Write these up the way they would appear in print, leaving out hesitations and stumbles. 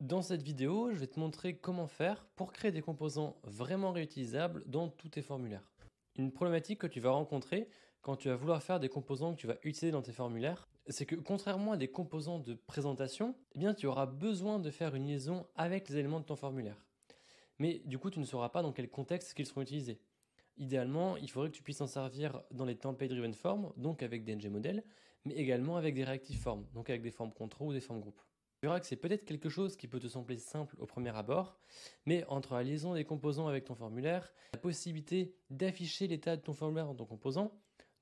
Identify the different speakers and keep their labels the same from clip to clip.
Speaker 1: Dans cette vidéo, je vais te montrer comment faire pour créer des composants vraiment réutilisables dans tous tes formulaires. Une problématique que tu vas rencontrer quand tu vas vouloir faire des composants que tu vas utiliser dans tes formulaires, c'est que contrairement à des composants de présentation, eh bien, tu auras besoin de faire une liaison avec les éléments de ton formulaire. Mais du coup, tu ne sauras pas dans quel contexte ils seront utilisés. Idéalement, il faudrait que tu puisses en servir dans les template driven forms, donc avec des ngModel, mais également avec des reactive forms, donc avec des formes contrôle ou des formes groupes. Tu verras que c'est peut-être quelque chose qui peut te sembler simple au premier abord, mais entre la liaison des composants avec ton formulaire, la possibilité d'afficher l'état de ton formulaire dans ton composant,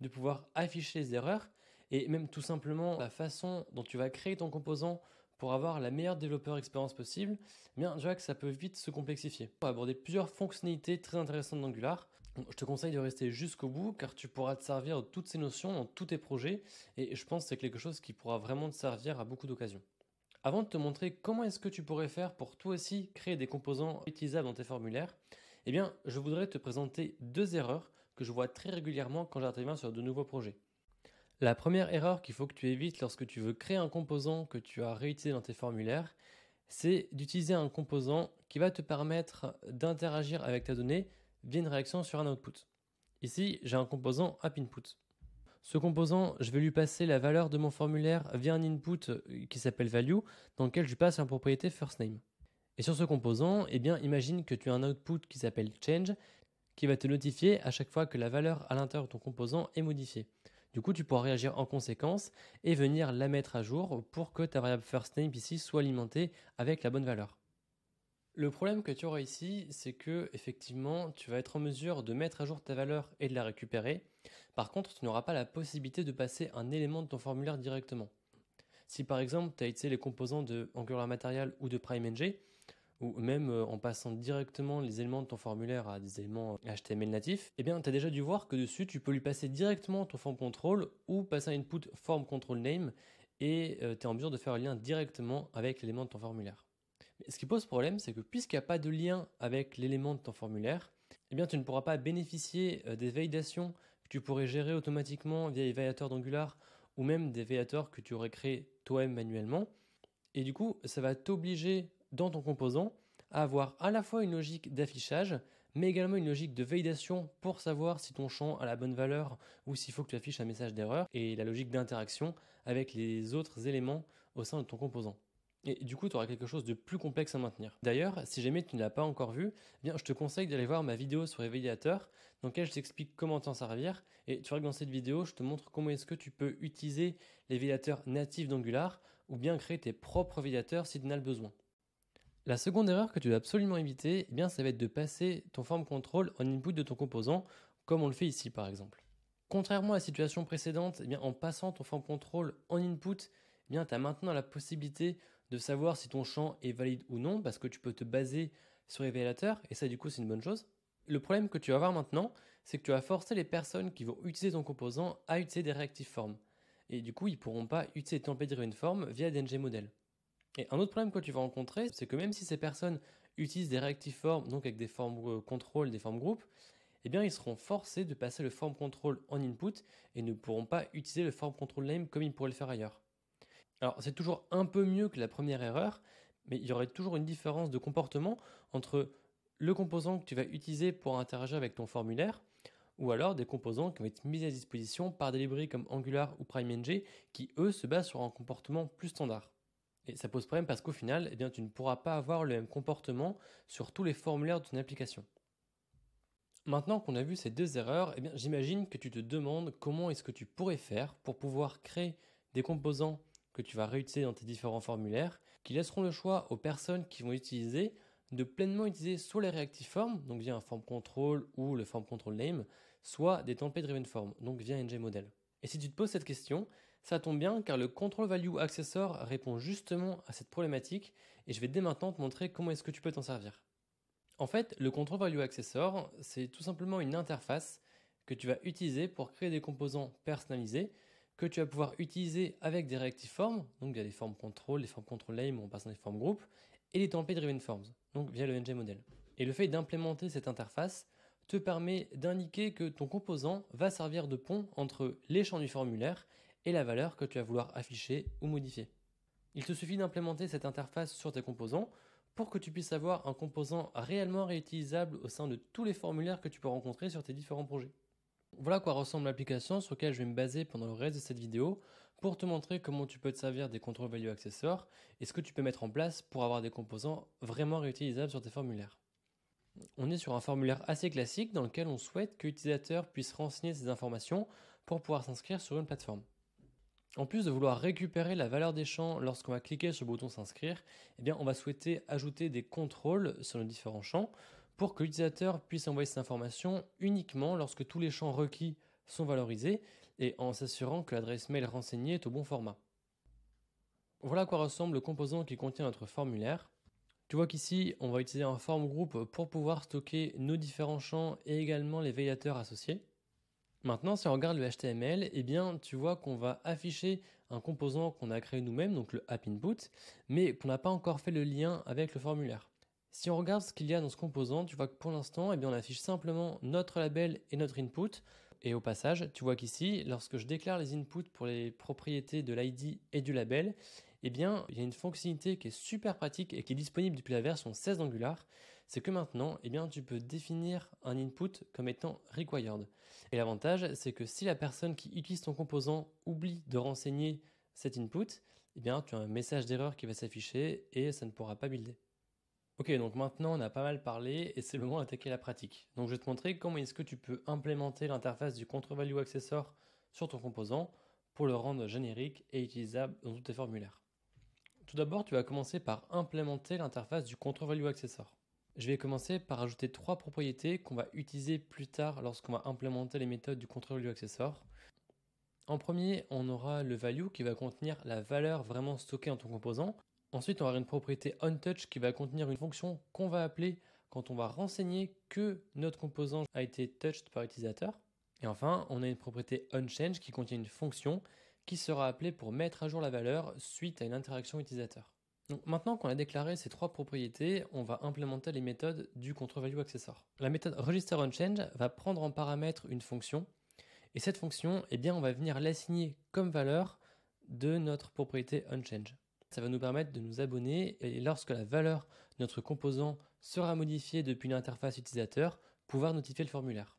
Speaker 1: de pouvoir afficher les erreurs, et même tout simplement la façon dont tu vas créer ton composant pour avoir la meilleure développeur expérience possible, eh bien, je vois que ça peut vite se complexifier. On va aborder plusieurs fonctionnalités très intéressantes d'Angular. Je te conseille de rester jusqu'au bout car tu pourras te servir de toutes ces notions dans tous tes projets et je pense que c'est quelque chose qui pourra vraiment te servir à beaucoup d'occasions. Avant de te montrer comment est-ce que tu pourrais faire pour toi aussi créer des composants utilisables dans tes formulaires, eh bien, je voudrais te présenter deux erreurs que je vois très régulièrement quand j'interviens sur de nouveaux projets. La première erreur qu'il faut que tu évites lorsque tu veux créer un composant que tu as réutilisé dans tes formulaires, c'est d'utiliser un composant qui va te permettre d'interagir avec ta donnée via une réaction sur un output. Ici, j'ai un composant appInput. Ce composant, je vais lui passer la valeur de mon formulaire via un input qui s'appelle value, dans lequel je lui passe la propriété firstName. Et sur ce composant, eh bien, imagine que tu as un output qui s'appelle change, qui va te notifier à chaque fois que la valeur à l'intérieur de ton composant est modifiée. Du coup, tu pourras réagir en conséquence et venir la mettre à jour pour que ta variable firstName ici soit alimentée avec la bonne valeur. Le problème que tu auras ici, c'est que effectivement, tu vas être en mesure de mettre à jour ta valeur et de la récupérer. Par contre, tu n'auras pas la possibilité de passer un élément de ton formulaire directement. Si par exemple, tu as utilisé les composants de Angular Material ou de PrimeNG, ou même en passant directement les éléments de ton formulaire à des éléments HTML natifs, eh bien, tu as déjà dû voir que dessus, tu peux lui passer directement ton form control ou passer un input form control name et tu es en mesure de faire un lien directement avec l'élément de ton formulaire. Mais ce qui pose problème, c'est que puisqu'il n'y a pas de lien avec l'élément de ton formulaire, eh bien, tu ne pourras pas bénéficier des validations que tu pourrais gérer automatiquement via les validateurs d'Angular ou même des validateurs que tu aurais créés toi-même manuellement. Et du coup, ça va t'obliger dans ton composant à avoir à la fois une logique d'affichage, mais également une logique de validation pour savoir si ton champ a la bonne valeur ou s'il faut que tu affiches un message d'erreur, et la logique d'interaction avec les autres éléments au sein de ton composant. Et du coup, tu auras quelque chose de plus complexe à maintenir. D'ailleurs, si jamais tu ne l'as pas encore vu, eh bien, je te conseille d'aller voir ma vidéo sur les validateurs, dans laquelle je t'explique comment t'en servir. Et tu vois que dans cette vidéo, je te montre comment est-ce que tu peux utiliser les validateurs natifs d'Angular, ou bien créer tes propres validateurs si tu en as le besoin. La seconde erreur que tu dois absolument éviter, eh bien, ça va être de passer ton form control en input de ton composant, comme on le fait ici par exemple. Contrairement à la situation précédente, eh bien, en passant ton form control en input, eh bien, tu as maintenant la possibilité de savoir si ton champ est valide ou non, parce que tu peux te baser sur les validateurs, et ça du coup c'est une bonne chose. Le problème que tu vas avoir maintenant, c'est que tu vas forcer les personnes qui vont utiliser ton composant à utiliser des reactive forms. Et du coup, ils ne pourront pas utiliser template driven form via des ngModel. Et un autre problème que tu vas rencontrer, c'est que même si ces personnes utilisent des reactive forms, donc avec des formes contrôle, des formes groupes, eh bien ils seront forcés de passer le form control en input et ne pourront pas utiliser le form control name comme ils pourraient le faire ailleurs. Alors c'est toujours un peu mieux que la première erreur, mais il y aurait toujours une différence de comportement entre le composant que tu vas utiliser pour interagir avec ton formulaire, ou alors des composants qui vont être mis à disposition par des librairies comme Angular ou PrimeNG qui eux se basent sur un comportement plus standard. Et ça pose problème parce qu'au final, eh bien, tu ne pourras pas avoir le même comportement sur tous les formulaires de ton application. Maintenant qu'on a vu ces deux erreurs, eh bien, j'imagine que tu te demandes comment est-ce que tu pourrais faire pour pouvoir créer des composants que tu vas réutiliser dans tes différents formulaires, qui laisseront le choix aux personnes qui vont utiliser de pleinement utiliser soit les reactive forms, donc via un form control ou le form control name, soit des template driven forms, donc via ngModel. Et si tu te poses cette question, ça tombe bien car le control value accessor répond justement à cette problématique et je vais dès maintenant te montrer comment est-ce que tu peux t'en servir. En fait, le control value accessor, c'est tout simplement une interface que tu vas utiliser pour créer des composants personnalisés que tu vas pouvoir utiliser avec des reactive forms, donc via les formes control, les formes control name en passant des formes groupes, et les template driven forms, donc via le ngModel. Et le fait d'implémenter cette interface te permet d'indiquer que ton composant va servir de pont entre les champs du formulaire et la valeur que tu vas vouloir afficher ou modifier. Il te suffit d'implémenter cette interface sur tes composants pour que tu puisses avoir un composant réellement réutilisable au sein de tous les formulaires que tu peux rencontrer sur tes différents projets. Voilà à quoi ressemble l'application sur laquelle je vais me baser pendant le reste de cette vidéo pour te montrer comment tu peux te servir des control value accessors et ce que tu peux mettre en place pour avoir des composants vraiment réutilisables sur tes formulaires. On est sur un formulaire assez classique dans lequel on souhaite que l'utilisateur puisse renseigner ses informations pour pouvoir s'inscrire sur une plateforme. En plus de vouloir récupérer la valeur des champs lorsqu'on va cliquer sur le bouton s'inscrire, on va souhaiter ajouter des contrôles sur nos différents champs pour que l'utilisateur puisse envoyer ces informations uniquement lorsque tous les champs requis sont valorisés et en s'assurant que l'adresse mail renseignée est au bon format. Voilà à quoi ressemble le composant qui contient notre formulaire. Tu vois qu'ici, on va utiliser un form group pour pouvoir stocker nos différents champs et également les validateurs associés. Maintenant, si on regarde le HTML, tu vois qu'on va afficher un composant qu'on a créé nous-mêmes, donc le app input, mais qu'on n'a pas encore fait le lien avec le formulaire. Si on regarde ce qu'il y a dans ce composant, tu vois que pour l'instant, on affiche simplement notre label et notre input. Et au passage, tu vois qu'ici, lorsque je déclare les inputs pour les propriétés de l'ID et du label, il y a une fonctionnalité qui est super pratique et qui est disponible depuis la version 16 d'Angular. C'est que maintenant, tu peux définir un input comme étant required. Et l'avantage, c'est que si la personne qui utilise ton composant oublie de renseigner cet input, tu as un message d'erreur qui va s'afficher et ça ne pourra pas builder. Ok, donc maintenant on a pas mal parlé et c'est le moment d'attaquer la pratique. Donc je vais te montrer comment est-ce que tu peux implémenter l'interface du control value accessor sur ton composant pour le rendre générique et utilisable dans tous tes formulaires. Tout d'abord, tu vas commencer par implémenter l'interface du control value accessor. Je vais commencer par ajouter 3 propriétés qu'on va utiliser plus tard lorsqu'on va implémenter les méthodes du control value accessor. En premier, on aura le value qui va contenir la valeur vraiment stockée en ton composant. Ensuite, on aura une propriété onTouch qui va contenir une fonction qu'on va appeler quand on va renseigner que notre composant a été touched par l'utilisateur. Et enfin, on a une propriété onChange qui contient une fonction qui sera appelée pour mettre à jour la valeur suite à une interaction utilisateur. Donc maintenant qu'on a déclaré ces 3 propriétés, on va implémenter les méthodes du control value accessor. La méthode registerOnChange va prendre en paramètre une fonction et cette fonction, on va venir l'assigner comme valeur de notre propriété onChange. Ça va nous permettre de nous abonner et lorsque la valeur de notre composant sera modifiée depuis l'interface utilisateur, pouvoir notifier le formulaire.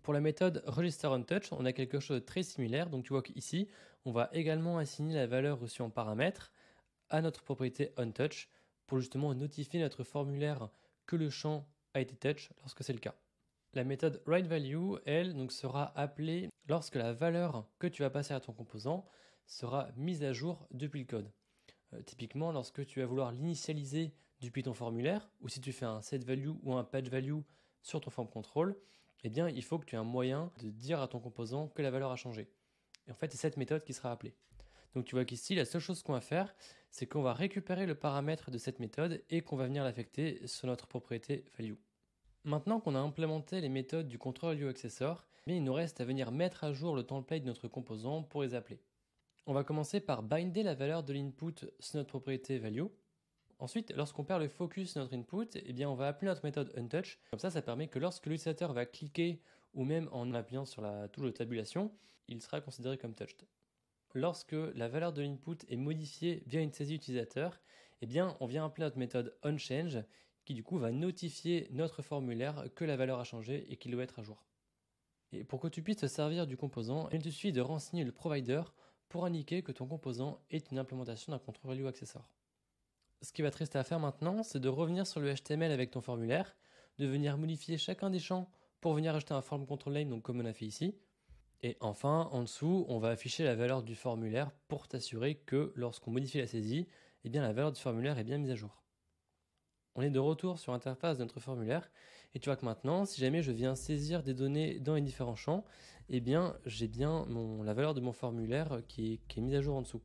Speaker 1: Pour la méthode registerOnTouch, on a quelque chose de très similaire. Donc tu vois qu'ici, on va également assigner la valeur reçue en paramètre à notre propriété onTouch pour justement notifier notre formulaire que le champ a été touch lorsque c'est le cas. La méthode writeValue, elle, sera appelée lorsque la valeur que tu vas passer à ton composant sera mise à jour depuis le code. Typiquement, lorsque tu vas vouloir l'initialiser depuis ton formulaire, ou si tu fais un setValue ou un patchValue sur ton form control, il faut que tu aies un moyen de dire à ton composant que la valeur a changé. Et en fait, c'est cette méthode qui sera appelée. Donc tu vois qu'ici, la seule chose qu'on va faire, c'est qu'on va récupérer le paramètre de cette méthode et qu'on va venir l'affecter sur notre propriété value. Maintenant qu'on a implémenté les méthodes du control value accessor, il nous reste à venir mettre à jour le template de notre composant pour les appeler. On va commencer par binder la valeur de l'input sur notre propriété value. Ensuite, lorsqu'on perd le focus sur notre input, on va appeler notre méthode onTouch. Comme ça permet que lorsque l'utilisateur va cliquer ou même en appuyant sur la touche de tabulation, il sera considéré comme touched. Lorsque la valeur de l'input est modifiée via une saisie utilisateur, on vient appeler notre méthode onChange qui du coup va notifier notre formulaire que la valeur a changé et qu'il doit être à jour. Et pour que tu puisses te servir du composant, il te suffit de renseigner le provider pour indiquer que ton composant est une implémentation d'un control value accessor. Ce qui va te rester à faire maintenant, c'est de revenir sur le HTML avec ton formulaire, de venir modifier chacun des champs pour venir ajouter un form control name, comme on a fait ici. Et enfin, en dessous, on va afficher la valeur du formulaire pour t'assurer que lorsqu'on modifie la saisie, la valeur du formulaire est bien mise à jour. On est de retour sur l'interface de notre formulaire et tu vois que maintenant, si jamais je viens saisir des données dans les différents champs, j'ai bien la valeur de mon formulaire qui est mise à jour en dessous.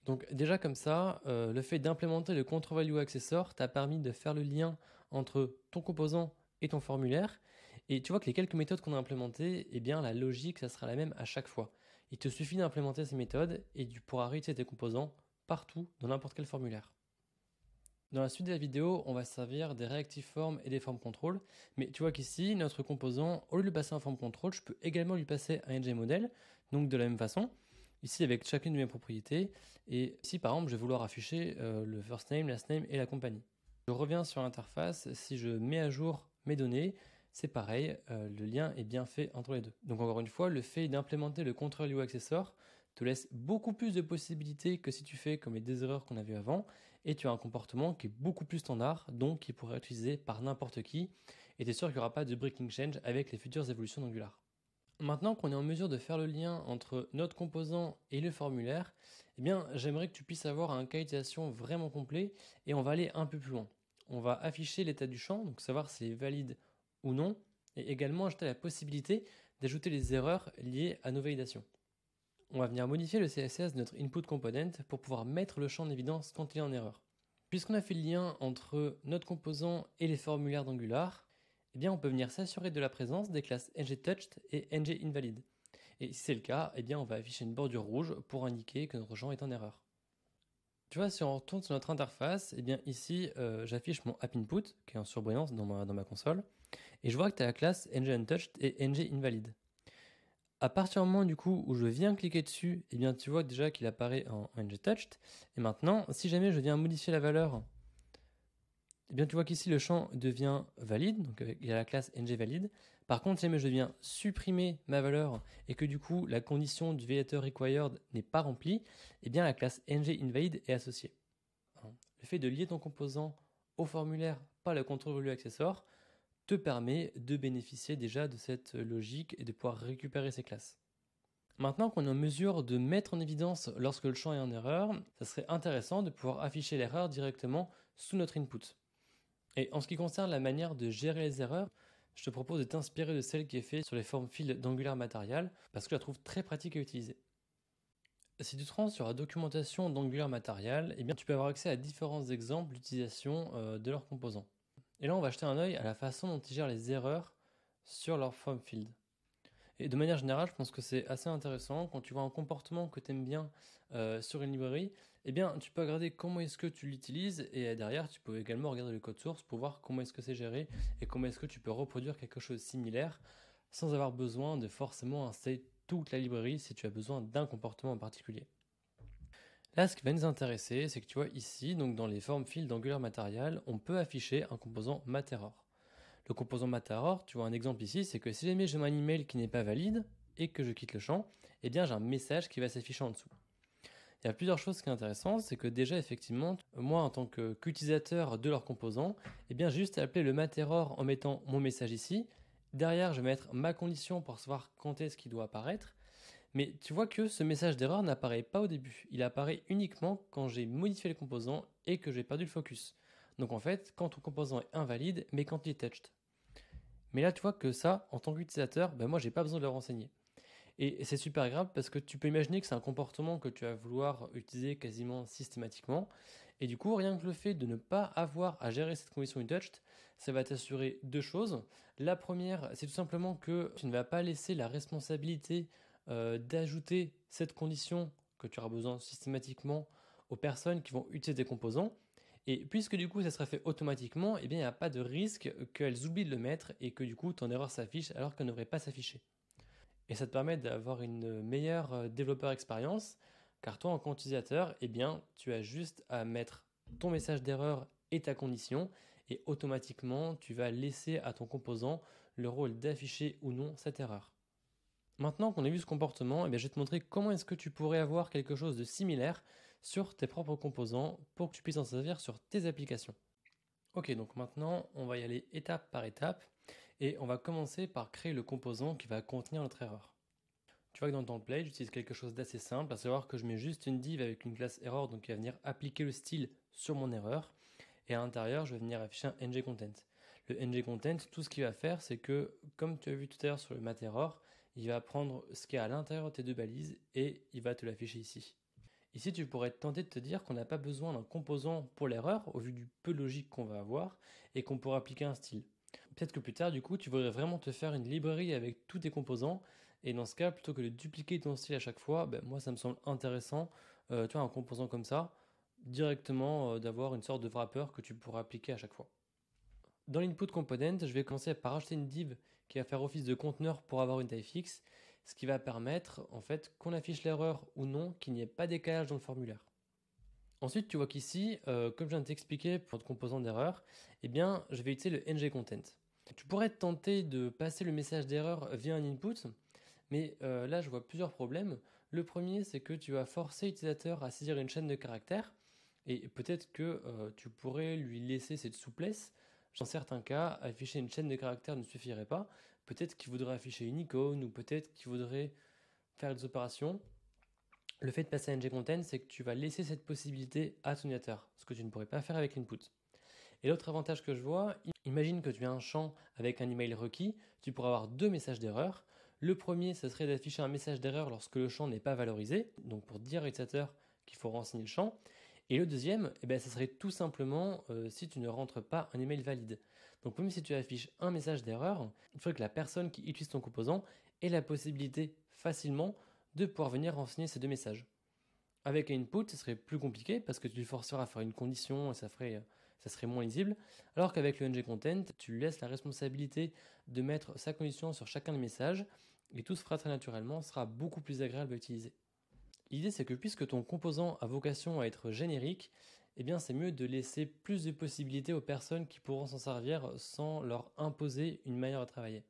Speaker 1: Donc déjà comme ça, le fait d'implémenter le control value accessor t'a permis de faire le lien entre ton composant et ton formulaire. Et tu vois que les quelques méthodes qu'on a implémentées, la logique, ça sera la même à chaque fois. Il te suffit d'implémenter ces méthodes et tu pourras réutiliser tes composants partout dans n'importe quel formulaire. Dans la suite de la vidéo, on va se servir des reactive forms et des form control. Mais tu vois qu'ici, notre composant, au lieu de lui passer un form control, je peux également lui passer un ngModel, donc de la même façon. ici avec chacune de mes propriétés. Et ici, par exemple, je vais vouloir afficher le first name, last name et la compagnie. Je reviens sur l'interface. Si je mets à jour mes données, c'est pareil, le lien est bien fait entre les deux. Donc encore une fois, le fait d'implémenter le contrôle UI accessor te laisse beaucoup plus de possibilités que si tu fais comme les deux erreurs qu'on a vues avant, et tu as un comportement qui est beaucoup plus standard, donc qui pourrait être utilisé par n'importe qui, et tu es sûr qu'il n'y aura pas de breaking change avec les futures évolutions d'Angular. Maintenant qu'on est en mesure de faire le lien entre notre composant et le formulaire, eh bien, j'aimerais que tu puisses avoir un cas d'utilisation vraiment complet, et on va aller un peu plus loin. On va afficher l'état du champ, donc savoir s'il est valide ou non, et également ajouter la possibilité d'ajouter les erreurs liées à nos validations. On va venir modifier le CSS de notre input component pour pouvoir mettre le champ en évidence quand il est en erreur. Puisqu'on a fait le lien entre notre composant et les formulaires d'Angular, eh bien on peut venir s'assurer de la présence des classes ngTouched et ngInvalid. Et si c'est le cas, eh bien on va afficher une bordure rouge pour indiquer que notre champ est en erreur. Tu vois, si on retourne sur notre interface, eh bien ici j'affiche mon appInput qui est en surbrillance dans ma console, et je vois que tu as la classe ngUntouched et ngInvalid. À partir du moment du coup où je viens cliquer dessus, eh bien tu vois déjà qu'il apparaît en ngTouched. Et maintenant, si jamais je viens modifier la valeur, eh bien tu vois qu'ici le champ devient valide, donc il y a la classe ngValid. Par contre, si jamais je viens supprimer ma valeur et que du coup la condition du validator required n'est pas remplie, eh bien la classe ngInvalid est associée. Le fait de lier ton composant au formulaire par le contrôle value accessor te permet de bénéficier déjà de cette logique et de pouvoir récupérer ces classes. Maintenant qu'on est en mesure de mettre en évidence lorsque le champ est en erreur, ça serait intéressant de pouvoir afficher l'erreur directement sous notre input. Et en ce qui concerne la manière de gérer les erreurs, je te propose de t'inspirer de celle qui est faite sur les formes field d'Angular Material parce que je la trouve très pratique à utiliser. Si tu te rends sur la documentation d'Angular Material, eh bien tu peux avoir accès à différents exemples d'utilisation de leurs composants. Et là, on va jeter un œil à la façon dont ils gèrent les erreurs sur leur form field. Et de manière générale, je pense que c'est assez intéressant. Quand tu vois un comportement que tu aimes bien sur une librairie, eh bien, tu peux regarder comment est-ce que tu l'utilises et derrière, tu peux également regarder le code source pour voir comment est-ce que c'est géré et comment est-ce que tu peux reproduire quelque chose de similaire sans avoir besoin de forcément installer toute la librairie si tu as besoin d'un comportement en particulier. Là, ce qui va nous intéresser, c'est que tu vois ici, donc dans les form fields d'Angular Material, on peut afficher un composant materror. Le composant materror, tu vois un exemple ici, c'est que si jamais j'ai un email qui n'est pas valide et que je quitte le champ, eh bien j'ai un message qui va s'afficher en dessous. Il y a plusieurs choses qui sont intéressantes, c'est que déjà effectivement, moi en tant qu'utilisateur de leur composant, eh bien j'ai juste à appeler le materror en mettant mon message ici. Derrière, je vais mettre ma condition pour savoir quand est-ce qu'il doit apparaître. Mais tu vois que ce message d'erreur n'apparaît pas au début. Il apparaît uniquement quand j'ai modifié le composant et que j'ai perdu le focus. Donc en fait, quand ton composant est invalide, mais quand il est touched. Mais là, tu vois que ça, en tant qu'utilisateur, ben moi, j'ai pas besoin de le renseigner. Et c'est super grave parce que tu peux imaginer que c'est un comportement que tu vas vouloir utiliser quasiment systématiquement. Et du coup, rien que le fait de ne pas avoir à gérer cette condition untouched, ça va t'assurer deux choses. La première, c'est tout simplement que tu ne vas pas laisser la responsabilité d'ajouter cette condition que tu auras besoin systématiquement aux personnes qui vont utiliser tes composants. Et puisque du coup ça sera fait automatiquement, eh bien il n'y a pas de risque qu'elles oublient de le mettre et que du coup ton erreur s'affiche alors qu'elle ne devrait pas s'afficher. Et ça te permet d'avoir une meilleure développeur expérience car toi en tant qu'utilisateur, eh bien tu as juste à mettre ton message d'erreur et ta condition et automatiquement tu vas laisser à ton composant le rôle d'afficher ou non cette erreur. Maintenant qu'on a vu ce comportement, eh bien, je vais te montrer comment est-ce que tu pourrais avoir quelque chose de similaire sur tes propres composants pour que tu puisses en servir sur tes applications. Ok, donc maintenant on va y aller étape par étape et on va commencer par créer le composant qui va contenir notre erreur. Tu vois que dans le template, j'utilise quelque chose d'assez simple, à savoir que je mets juste une div avec une classe error, donc qui va venir appliquer le style sur mon erreur, et à l'intérieur, je vais venir afficher un ngContent. Le ngContent, tout ce qu'il va faire, c'est que, comme tu as vu tout à l'heure sur le materror, il va prendre ce qui est à l'intérieur de tes deux balises et il va te l'afficher ici. Ici, tu pourrais être tenté de te dire qu'on n'a pas besoin d'un composant pour l'erreur, au vu du peu de logique qu'on va avoir, et qu'on pourra appliquer un style. Peut-être que plus tard, du coup, tu voudrais vraiment te faire une librairie avec tous tes composants, et dans ce cas, plutôt que de dupliquer ton style à chaque fois, moi, ça me semble intéressant, tu vois, un composant comme ça, directement d'avoir une sorte de wrapper que tu pourras appliquer à chaque fois. Dans l'input component, je vais commencer par rajouter une div qui va faire office de conteneur pour avoir une taille fixe. ce qui va permettre en fait qu'on affiche l'erreur ou non, qu'il n'y ait pas de décalage dans le formulaire. Ensuite, tu vois qu'ici, comme je viens de t'expliquer pour notre composant d'erreur, eh bien, je vais utiliser le ngContent. Tu pourrais tenter de passer le message d'erreur via un input, mais là, je vois plusieurs problèmes. Le premier, c'est que tu vas forcer l'utilisateur à saisir une chaîne de caractères, et peut-être que tu pourrais lui laisser cette souplesse. Dans certains cas, afficher une chaîne de caractères ne suffirait pas. Peut-être qu'il voudrait afficher une icône, ou peut-être qu'il voudrait faire des opérations. Le fait de passer à ngContent, c'est que tu vas laisser cette possibilité à ton utilisateur, ce que tu ne pourrais pas faire avec l'input. Et l'autre avantage que je vois, imagine que tu as un champ avec un email requis, tu pourras avoir 2 messages d'erreur. Le premier, ce serait d'afficher un message d'erreur lorsque le champ n'est pas valorisé, donc pour dire à l'utilisateur qu'il faut renseigner le champ. Et le deuxième, ce serait tout simplement si tu ne rentres pas un email valide. Donc même si tu affiches un message d'erreur, il faudrait que la personne qui utilise ton composant ait la possibilité facilement de pouvoir venir renseigner ces 2 messages. Avec un input, ce serait plus compliqué parce que tu lui forceras à faire une condition et ça serait moins lisible. Alors qu'avec le ngContent, tu lui laisses la responsabilité de mettre sa condition sur chacun des messages et tout se fera très naturellement, sera beaucoup plus agréable à utiliser. L'idée, c'est que puisque ton composant a vocation à être générique, eh bien c'est mieux de laisser plus de possibilités aux personnes qui pourront s'en servir sans leur imposer une manière de travailler.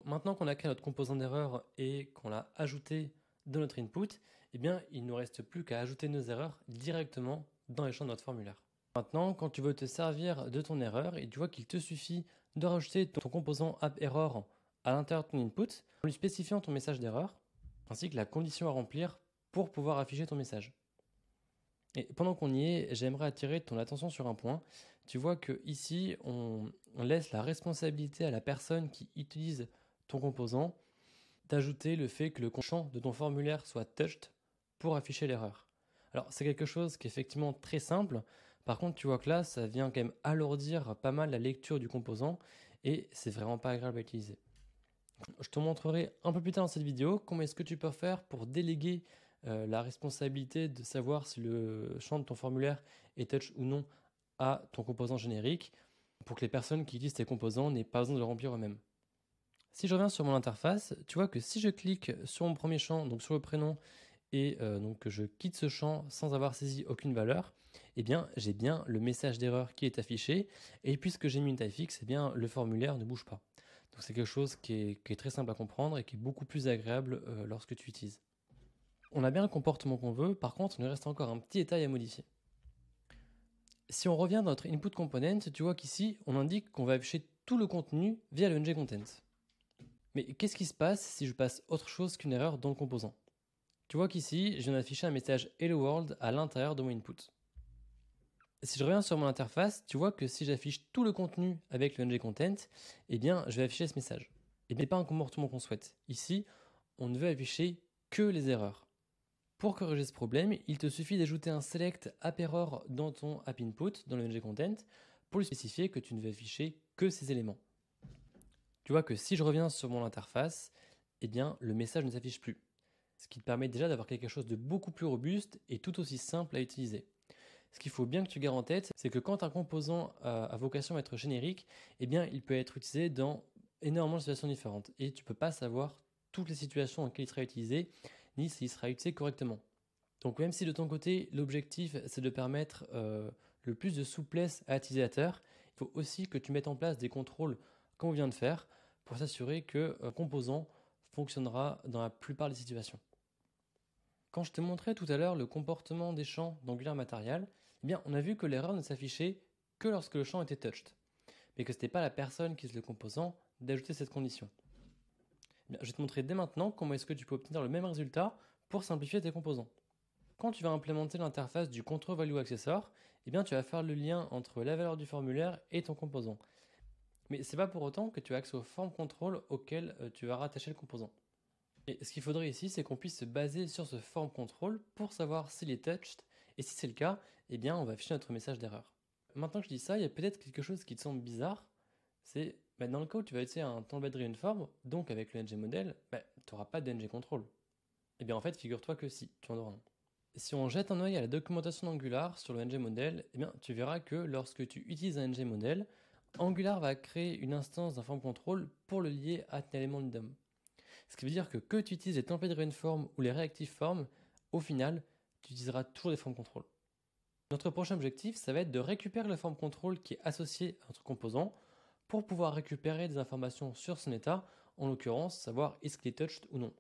Speaker 1: Maintenant qu'on a créé notre composant d'erreur et qu'on l'a ajouté dans notre input, eh bien, il ne nous reste plus qu'à ajouter nos erreurs directement dans les champs de notre formulaire. Maintenant, quand tu veux te servir de ton erreur, et tu vois qu'il te suffit de rajouter ton composant AppError à l'intérieur de ton input, en lui spécifiant ton message d'erreur, ainsi que la condition à remplir pour pouvoir afficher ton message. Et pendant qu'on y est, j'aimerais attirer ton attention sur un point. Tu vois que ici, on laisse la responsabilité à la personne qui utilise ton composant d'ajouter le fait que le champ de ton formulaire soit touched pour afficher l'erreur. Alors c'est quelque chose qui est effectivement très simple. Par contre, tu vois que là, ça vient quand même alourdir pas mal la lecture du composant et c'est vraiment pas agréable à utiliser. Je te montrerai un peu plus tard dans cette vidéo comment est-ce que tu peux faire pour déléguer la responsabilité de savoir si le champ de ton formulaire est touch ou non à ton composant générique pour que les personnes qui utilisent tes composants n'aient pas besoin de le remplir eux-mêmes. Si je reviens sur mon interface, tu vois que si je clique sur mon premier champ, donc sur le prénom, et donc que je quitte ce champ sans avoir saisi aucune valeur, eh bien j'ai bien le message d'erreur qui est affiché, et puisque j'ai mis une taille fixe, eh bien le formulaire ne bouge pas. Donc c'est quelque chose qui est très simple à comprendre et qui est beaucoup plus agréable lorsque tu utilises. On a bien le comportement qu'on veut, par contre il nous reste encore un petit détail à modifier. Si on revient dans notre input component, tu vois qu'ici on indique qu'on va afficher tout le contenu via le ngContent. Mais qu'est-ce qui se passe si je passe autre chose qu'une erreur dans le composant? Tu vois qu'ici, je viens d'afficher un message Hello World à l'intérieur de mon input. Si je reviens sur mon interface, tu vois que si j'affiche tout le contenu avec le ngContent, eh bien, je vais afficher ce message. Et bien, pas un comportement qu'on souhaite. Ici, on ne veut afficher que les erreurs. Pour corriger ce problème, il te suffit d'ajouter un select AppError dans ton AppInput, dans le ngContent, pour lui spécifier que tu ne veux afficher que ces éléments. Tu vois que si je reviens sur mon interface, eh bien, le message ne s'affiche plus. Ce qui te permet déjà d'avoir quelque chose de beaucoup plus robuste et tout aussi simple à utiliser. Ce qu'il faut bien que tu gardes en tête, c'est que quand un composant a vocation à être générique, eh bien, il peut être utilisé dans énormément de situations différentes. Et tu ne peux pas savoir toutes les situations dans lesquelles il sera utilisé, ni s'il sera utilisé correctement. Donc même si de ton côté, l'objectif, c'est de permettre le plus de souplesse à l'utilisateur, il faut aussi que tu mettes en place des contrôles qu'on vient de faire pour s'assurer que le composant fonctionnera dans la plupart des situations. Quand je t'ai montré tout à l'heure le comportement des champs d'Angular Material, eh bien, on a vu que l'erreur ne s'affichait que lorsque le champ était touched, mais que ce n'était pas la personne qui utilise le composant d'ajouter cette condition. Eh bien, je vais te montrer dès maintenant comment est-ce que tu peux obtenir le même résultat pour simplifier tes composants. Quand tu vas implémenter l'interface du control value accessor, eh bien, tu vas faire le lien entre la valeur du formulaire et ton composant. Mais ce n'est pas pour autant que tu as accès au form control auquel tu vas rattacher le composant. Et ce qu'il faudrait ici, c'est qu'on puisse se baser sur ce form control pour savoir s'il est touched, et si c'est le cas, eh bien on va afficher notre message d'erreur. Maintenant que je dis ça, il y a peut-être quelque chose qui te semble bizarre, c'est dans le cas où tu vas utiliser un template-driven form, donc avec le ngModel, tu n'auras pas de ngControl. Et bien en fait, figure-toi que si, tu en auras un. Si on jette un œil à la documentation d'Angular sur le ngModel, eh bien tu verras que lorsque tu utilises un ngModel, Angular va créer une instance d'un form control pour le lier à un élément de DOM. Ce qui veut dire que tu utilises les template driven form ou les reactive form, au final, tu utiliseras toujours des form control. Notre prochain objectif, ça va être de récupérer le form control qui est associé à notre composant pour pouvoir récupérer des informations sur son état, en l'occurrence, savoir est-ce qu'il est touched ou non.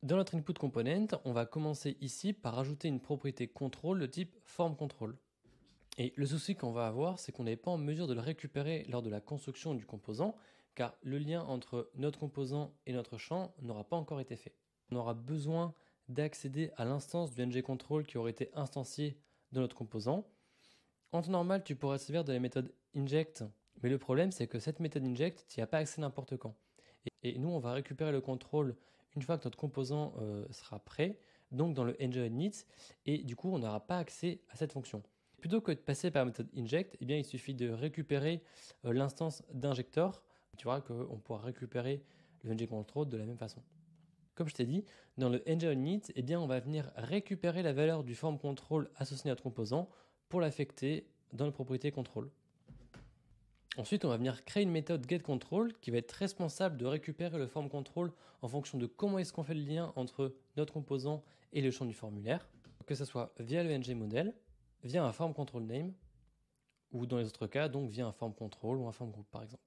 Speaker 1: Dans notre input component, on va commencer ici par ajouter une propriété control de type form control. Et le souci qu'on va avoir, c'est qu'on n'est pas en mesure de le récupérer lors de la construction du composant, car le lien entre notre composant et notre champ n'aura pas encore été fait. On aura besoin d'accéder à l'instance du ngControl qui aurait été instanciée dans notre composant. En temps normal, tu pourrais servir de la méthode inject, mais le problème c'est que cette méthode inject, tu n'y as pas accès n'importe quand. Et nous, on va récupérer le contrôle une fois que notre composant sera prêt, donc dans le ngInit, et du coup, on n'aura pas accès à cette fonction. Plutôt que de passer par la méthode inject, eh bien, il suffit de récupérer l'instance d'injector. Tu verras qu'on pourra récupérer le ngControl de la même façon. Comme je t'ai dit, dans le ngInit, eh bien, on va venir récupérer la valeur du form control associé à notre composant pour l'affecter dans la propriété control. Ensuite, on va venir créer une méthode getControl qui va être responsable de récupérer le form control en fonction de comment est-ce qu'on fait le lien entre notre composant et le champ du formulaire, que ce soit via le ngModel, via un form control name, ou dans les autres cas, donc via un form control ou un form group par exemple.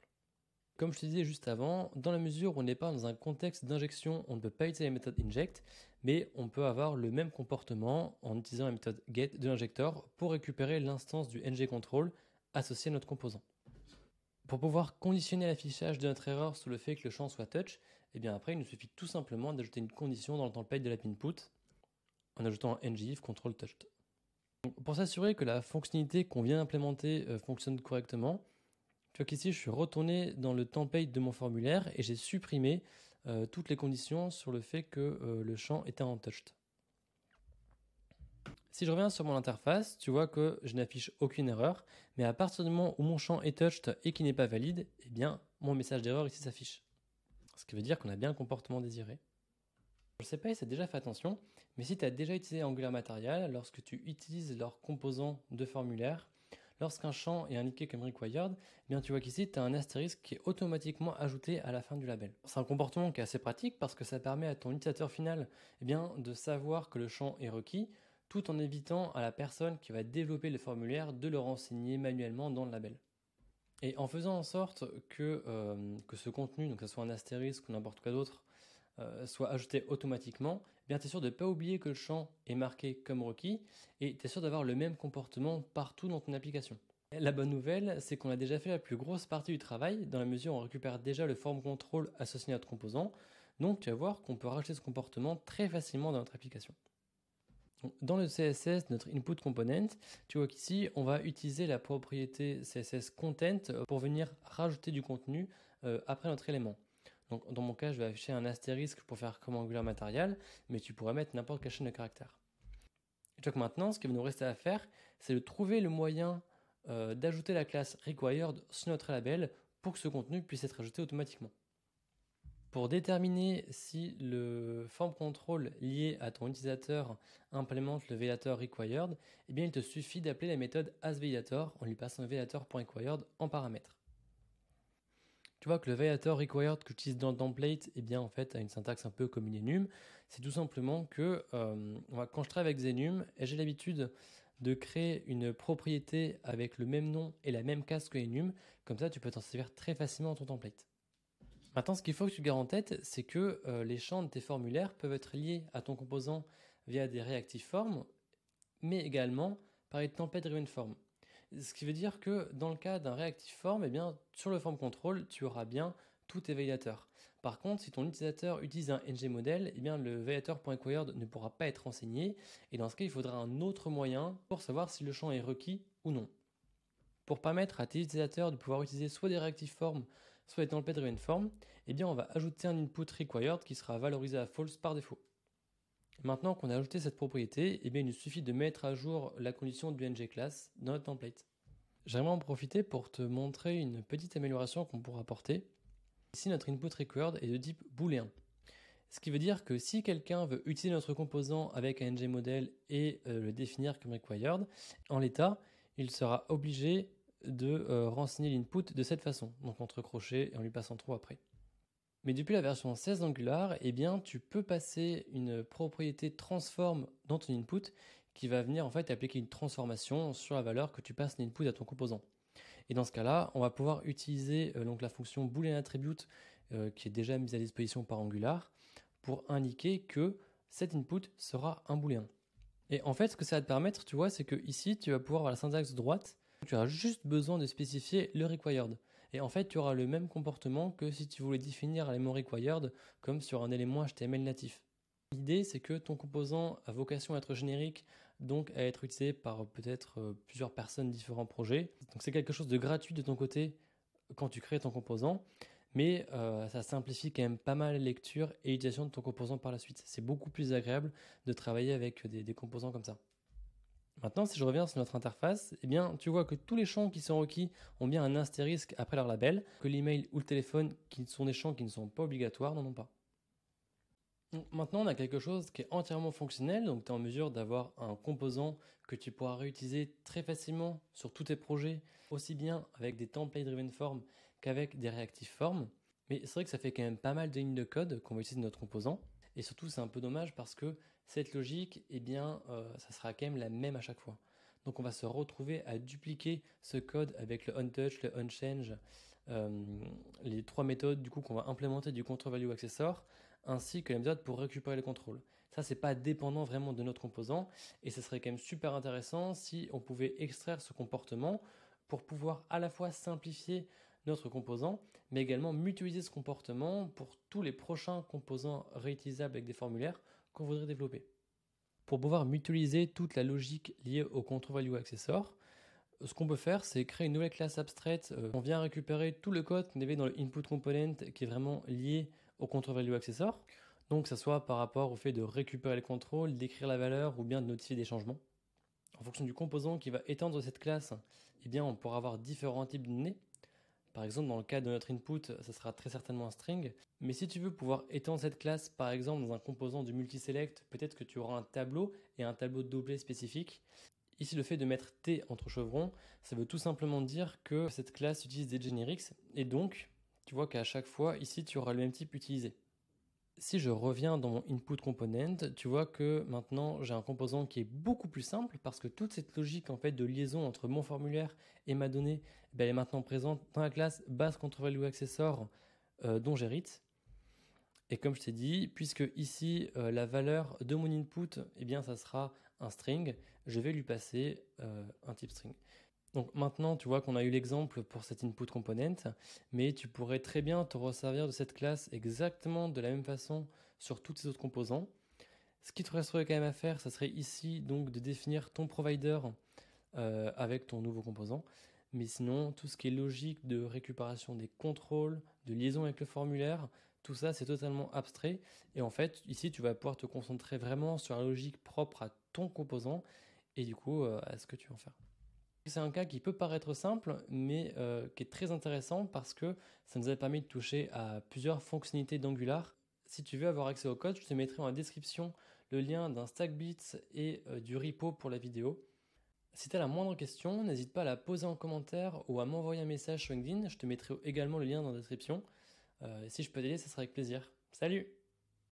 Speaker 1: Comme je te disais juste avant, dans la mesure où on n'est pas dans un contexte d'injection, on ne peut pas utiliser la méthode inject, mais on peut avoir le même comportement en utilisant la méthode get de l'injecteur pour récupérer l'instance du ngControl associée à notre composant. Pour pouvoir conditionner l'affichage de notre erreur sur le fait que le champ soit touch, et bien après il nous suffit tout simplement d'ajouter une condition dans le template de l'app-input en ajoutant un ngIf control touched. Donc, pour s'assurer que la fonctionnalité qu'on vient d'implémenter fonctionne correctement, tu vois qu'ici je suis retourné dans le template de mon formulaire et j'ai supprimé toutes les conditions sur le fait que le champ était en touched. Si je reviens sur mon interface, tu vois que je n'affiche aucune erreur, mais à partir du moment où mon champ est touched et qui n'est pas valide, eh bien mon message d'erreur ici s'affiche. Ce qui veut dire qu'on a bien le comportement désiré. Je ne sais pas si tu as déjà fait attention, mais si tu as déjà utilisé Angular Material, lorsque tu utilises leurs composants de formulaire, lorsqu'un champ est indiqué comme required, eh bien tu vois qu'ici tu as un astérisque qui est automatiquement ajouté à la fin du label. C'est un comportement qui est assez pratique parce que ça permet à ton utilisateur final de savoir que le champ est requis, tout en évitant à la personne qui va développer le formulaire de le renseigner manuellement dans le label. Et en faisant en sorte que ce contenu, donc que ce soit un astérisque ou n'importe quoi d'autre, soit ajouté automatiquement, tu es sûr de ne pas oublier que le champ est marqué comme requis et tu es sûr d'avoir le même comportement partout dans ton application. La bonne nouvelle, c'est qu'on a déjà fait la plus grosse partie du travail dans la mesure où on récupère déjà le form control associé à notre composant. Donc tu vas voir qu'on peut rajouter ce comportement très facilement dans notre application. Dans le CSS, notre input component, tu vois qu'ici, on va utiliser la propriété CSS content pour venir rajouter du contenu après notre élément. Donc, dans mon cas, je vais afficher un astérisque pour faire comme Angular Material, mais tu pourrais mettre n'importe quelle chaîne de caractères. Et donc maintenant, ce qui va nous rester à faire, c'est de trouver le moyen d'ajouter la classe required sur notre label pour que ce contenu puisse être ajouté automatiquement. Pour déterminer si le form control lié à ton utilisateur implémente le validator required, eh bien il te suffit d'appeler la méthode asValidator en lui passant validator.required en paramètre. Tu vois que le validator required que j'utilise dans le template, eh bien en fait a une syntaxe un peu comme une enum. C'est tout simplement que quand je travaille avec Zenum, j'ai l'habitude de créer une propriété avec le même nom et la même case que enum. Comme ça, tu peux t'en servir très facilement dans ton template. Maintenant, ce qu'il faut que tu gardes en tête, c'est que les champs de tes formulaires peuvent être liés à ton composant via des reactive forms, mais également par les template driven forms. Ce qui veut dire que dans le cas d'un reactive form, eh bien, sur le form control, tu auras bien tous tes validateurs. Par contre, si ton utilisateur utilise un ngModel, eh bien, le validator.required ne pourra pas être renseigné, et dans ce cas, il faudra un autre moyen pour savoir si le champ est requis ou non. Pour permettre à tes utilisateurs de pouvoir utiliser soit des reactive forms, soit des template driven forms, eh bien on va ajouter un input required qui sera valorisé à false par défaut. Maintenant qu'on a ajouté cette propriété, eh bien il nous suffit de mettre à jour la condition du ngClass dans notre template. J'aimerais en profiter pour te montrer une petite amélioration qu'on pourra apporter. Ici notre input required est de type booléen. Ce qui veut dire que si quelqu'un veut utiliser notre composant avec un ngModel et le définir comme required, en l'état, il sera obligé de renseigner l'input de cette façon, donc entre crochets et en lui passant trou après. Mais depuis la version 16 d'Angular, eh bien, tu peux passer une propriété transform dans ton input qui va venir en fait appliquer une transformation sur la valeur que tu passes d'input à ton composant. Et dans ce cas-là, on va pouvoir utiliser donc la fonction boolean attribute qui est déjà mise à disposition par Angular pour indiquer que cet input sera un booléen. Et en fait, ce que ça va te permettre, tu vois, c'est que ici, tu vas pouvoir avoir la syntaxe de droite. Tu auras juste besoin de spécifier le required. Et en fait, tu auras le même comportement que si tu voulais définir l'élément required comme sur un élément HTML natif. L'idée, c'est que ton composant a vocation à être générique, donc à être utilisé par peut-être plusieurs personnes, différents projets. Donc c'est quelque chose de gratuit de ton côté quand tu crées ton composant, mais ça simplifie quand même pas mal la lecture et l'utilisation de ton composant par la suite. C'est beaucoup plus agréable de travailler avec des composants comme ça. Maintenant, si je reviens sur notre interface, eh bien, tu vois que tous les champs qui sont requis ont bien un astérisque après leur label, que l'email ou le téléphone, qui sont des champs qui ne sont pas obligatoires, n'en ont pas. Donc, maintenant, on a quelque chose qui est entièrement fonctionnel, donc tu es en mesure d'avoir un composant que tu pourras réutiliser très facilement sur tous tes projets, aussi bien avec des template driven forms qu'avec des reactive forms. Mais c'est vrai que ça fait quand même pas mal de lignes de code qu'on va utiliser de notre composant. Et surtout, c'est un peu dommage parce que cette logique, eh bien, ça sera quand même la même à chaque fois. Donc on va se retrouver à dupliquer ce code avec le onTouch, le onChange, les trois méthodes du coup qu'on va implémenter du control value accessor, ainsi que la méthode pour récupérer le contrôle. Ça, c'est pas dépendant vraiment de notre composant, et ce serait quand même super intéressant si on pouvait extraire ce comportement pour pouvoir à la fois simplifier notre composant, mais également mutualiser ce comportement pour tous les prochains composants réutilisables avec des formulaires qu'on voudrait développer. Pour pouvoir mutualiser toute la logique liée au control value accessor, ce qu'on peut faire, c'est créer une nouvelle classe abstraite. On vient récupérer tout le code qu'on avait dans le input component qui est vraiment lié au control value accessor. Donc, que ce soit par rapport au fait de récupérer le contrôle, d'écrire la valeur ou bien de notifier des changements. En fonction du composant qui va étendre cette classe, eh bien, on pourra avoir différents types de données. Par exemple, dans le cas de notre input, ça sera très certainement un string. Mais si tu veux pouvoir étendre cette classe, par exemple, dans un composant du multiselect, peut-être que tu auras un tableau et un tableau d'objets spécifique. Ici, le fait de mettre T entre chevrons, ça veut tout simplement dire que cette classe utilise des generics, et donc, tu vois qu'à chaque fois, ici, tu auras le même type utilisé. Si je reviens dans mon input component, tu vois que maintenant, j'ai un composant qui est beaucoup plus simple, parce que toute cette logique en fait de liaison entre mon formulaire et ma donnée, elle est maintenant présente dans la classe base_control_value_accessor dont j'hérite. Et comme je t'ai dit, puisque ici, la valeur de mon input, eh bien, ça sera un string, je vais lui passer un type string. Donc maintenant, tu vois qu'on a eu l'exemple pour cet input component, mais tu pourrais très bien te resservir de cette classe exactement de la même façon sur tous ces autres composants. Ce qui te resterait quand même à faire, ça serait ici donc de définir ton provider avec ton nouveau composant. Mais sinon, tout ce qui est logique de récupération des contrôles, de liaison avec le formulaire, tout ça, c'est totalement abstrait. Et en fait, ici, tu vas pouvoir te concentrer vraiment sur la logique propre à ton composant et du coup, à ce que tu vas en faire. C'est un cas qui peut paraître simple, mais qui est très intéressant parce que ça nous a permis de toucher à plusieurs fonctionnalités d'Angular. Si tu veux avoir accès au code, je te mettrai en description le lien d'un StackBits et du repo pour la vidéo. Si tu as la moindre question, n'hésite pas à la poser en commentaire ou à m'envoyer un message sur LinkedIn. Je te mettrai également le lien dans la description. Si je peux t'aider, ça sera avec plaisir. Salut!